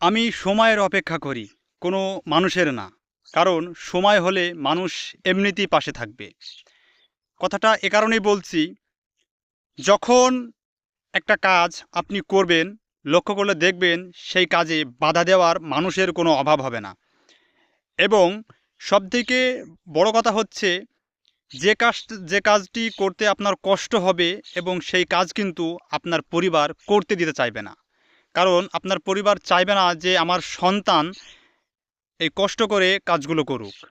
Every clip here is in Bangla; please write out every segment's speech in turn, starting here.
আমি সময়ের অপেক্ষা করি, কোনো মানুষের না। কারণ সময় হলে মানুষ এমনিতেই পাশে থাকবে। কথাটা এ কারণেই বলছি, যখন একটা কাজ আপনি করবেন, লক্ষ্য করলে দেখবেন সেই কাজে বাধা দেওয়ার মানুষের কোনো অভাব হবে না। এবং সবথেকে বড় কথা হচ্ছে, যে কাজটি করতে আপনার কষ্ট হবে এবং সেই কাজ কিন্তু আপনার পরিবার করতে দিতে চাইবে না। কারণ আপনার পরিবার চাইবে না যে আমার সন্তান এই কষ্ট করে কাজগুলো করুক।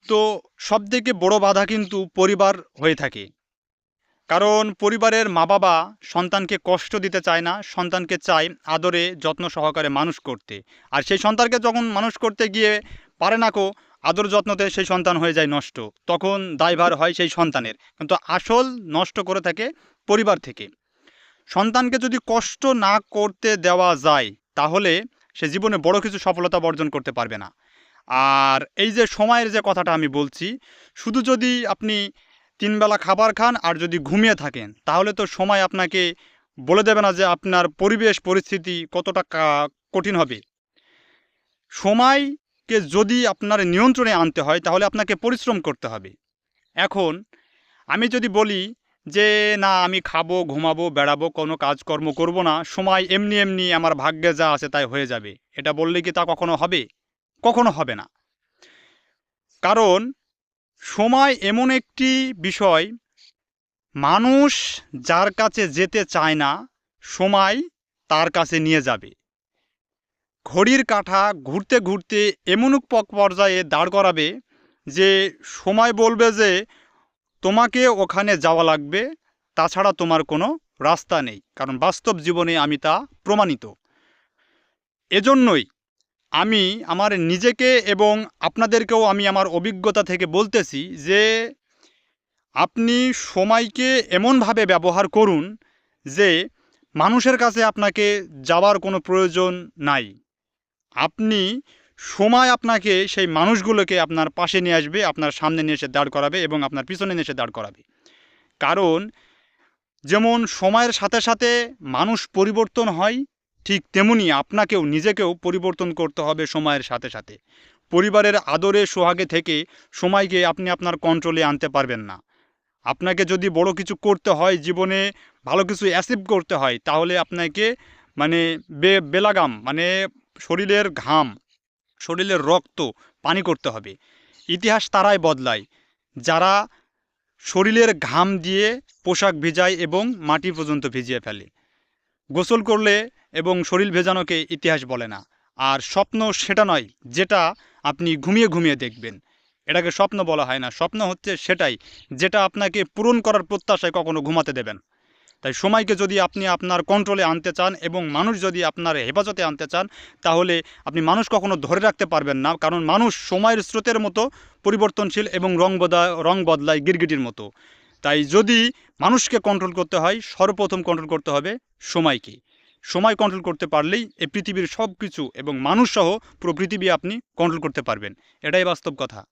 তো সবথেকে বড় বাধা কিন্তু পরিবার হয়ে থাকে। কারণ পরিবারের মা-বাবা সন্তানকে কষ্ট দিতে চায় না, সন্তানকে চায় আদরে যত্ন সহকারে মানুষ করতে। আর সেই সন্তানকে যখন মানুষ করতে গিয়ে পারে না আদর যত্নতে, সেই সন্তান হয়ে যায় নষ্ট। তখন দায়ভার হয় সেই সন্তানের। কিন্তু আসল নষ্ট করে থাকে পরিবার থেকে। সন্তানকে যদি কষ্ট না করতে দেওয়া যায়, তাহলে সে জীবনে বড় কিছু সফলতা অর্জন করতে পারবে না। আর এই যে সময়ের যে কথাটা আমি বলছি, শুধু যদি আপনি ৩ বেলা খাবার খান আর যদি ঘুমিয়ে থাকেন, তাহলে তো সময় আপনাকে বলে দেবে না যে আপনার পরিবেশ পরিস্থিতি কতটা কঠিন হবে। সময়কে যদি আপনার নিয়ন্ত্রণে আনতে হয়, তাহলে আপনাকে পরিশ্রম করতে হবে। এখন আমি যদি বলি যে না, আমি খাবো, ঘুমাবো, বেড়াবো, কোনো কাজকর্ম করব না, সময় এমনি এমনি আমার ভাগ্যে যা আছে তাই হয়ে যাবে, এটা বললে কি তা কখনো হবে? কখনো হবে না। কারণ সময় এমন একটি বিষয়, মানুষ যার কাছে যেতে চায় না, সময় তার কাছে নিয়ে যাবে। ঘড়ির কাঁটা ঘুরতে ঘুরতে এমন এক পর্যায়ে দাঁড় করাবে যে সময় বলবে যে তোমাকে ওখানে যাওয়া লাগবে, তাছাড়া তোমার কোনো রাস্তা নেই। কারণ বাস্তব জীবনে আমি তা প্রমাণিত। এজন্যই আমি আমার নিজেকে এবং আপনাদেরকেও আমি আমার অভিজ্ঞতা থেকে বলতেছি যে আপনি সময়কে এমনভাবে ব্যবহার করুন যে মানুষের কাছে আপনাকে যাওয়ার কোনো প্রয়োজন নাই। আপনি সময় আপনাকে সেই মানুষগুলোকে আপনার পাশে নিয়ে আসবে, আপনার সামনে নিয়ে এসে দাঁড় করাবে এবং আপনার পিছনে নিয়ে এসে দাঁড় করাবে। কারণ যেমন সময়ের সাথে সাথে মানুষ পরিবর্তন হয়, ঠিক তেমনি আপনাকেও নিজেকেও পরিবর্তন করতে হবে সময়ের সাথে সাথে। পরিবারের আদরে সোহাগে থেকে সময়কে আপনি আপনার কন্ট্রোলে আনতে পারবেন না। আপনাকে যদি বড় কিছু করতে হয়, জীবনে ভালো কিছু অ্যাচিভ করতে হয়, তাহলে আপনাকে মানে বেলাগাম মানে শরীরের ঘাম, শরীরের রক্ত পানি করতে হবে। ইতিহাস তারাই বদলায় যারা শরীরের ঘাম দিয়ে পোশাক ভিজায় এবং মাটি পর্যন্ত ভিজিয়ে ফেলে। গোসল করলে এবং শরীর ভেজানোকে ইতিহাস বলে না। আর স্বপ্ন সেটা নয় যেটা আপনি ঘুমিয়ে ঘুমিয়ে দেখবেন, এটাকে স্বপ্ন বলা হয় না। স্বপ্ন হচ্ছে সেটাই যেটা আপনাকে পূরণ করার প্রত্যাশায় কখনো ঘুমাতে দেবেন। তাই সময়কে যদি আপনি আপনার কন্ট্রোলে আনতে চান এবং মানুষ যদি আপনার হেফাজতে আনতে চান, তাহলে আপনি মানুষ কখনো ধরে রাখতে পারবেন না। কারণ মানুষ সময়ের স্রোতের মতো পরিবর্তনশীল এবং রং বদলায় গিরগিটির মতো। তাই যদি মানুষকে কন্ট্রোল করতে হয়, সর্বপ্রথম কন্ট্রোল করতে হবে সময়কে। সময় কন্ট্রোল করতে পারলেই এই পৃথিবীর সব কিছু এবং মানুষসহ পুরো পৃথিবী আপনি কন্ট্রোল করতে পারবেন। এটাই বাস্তব কথা।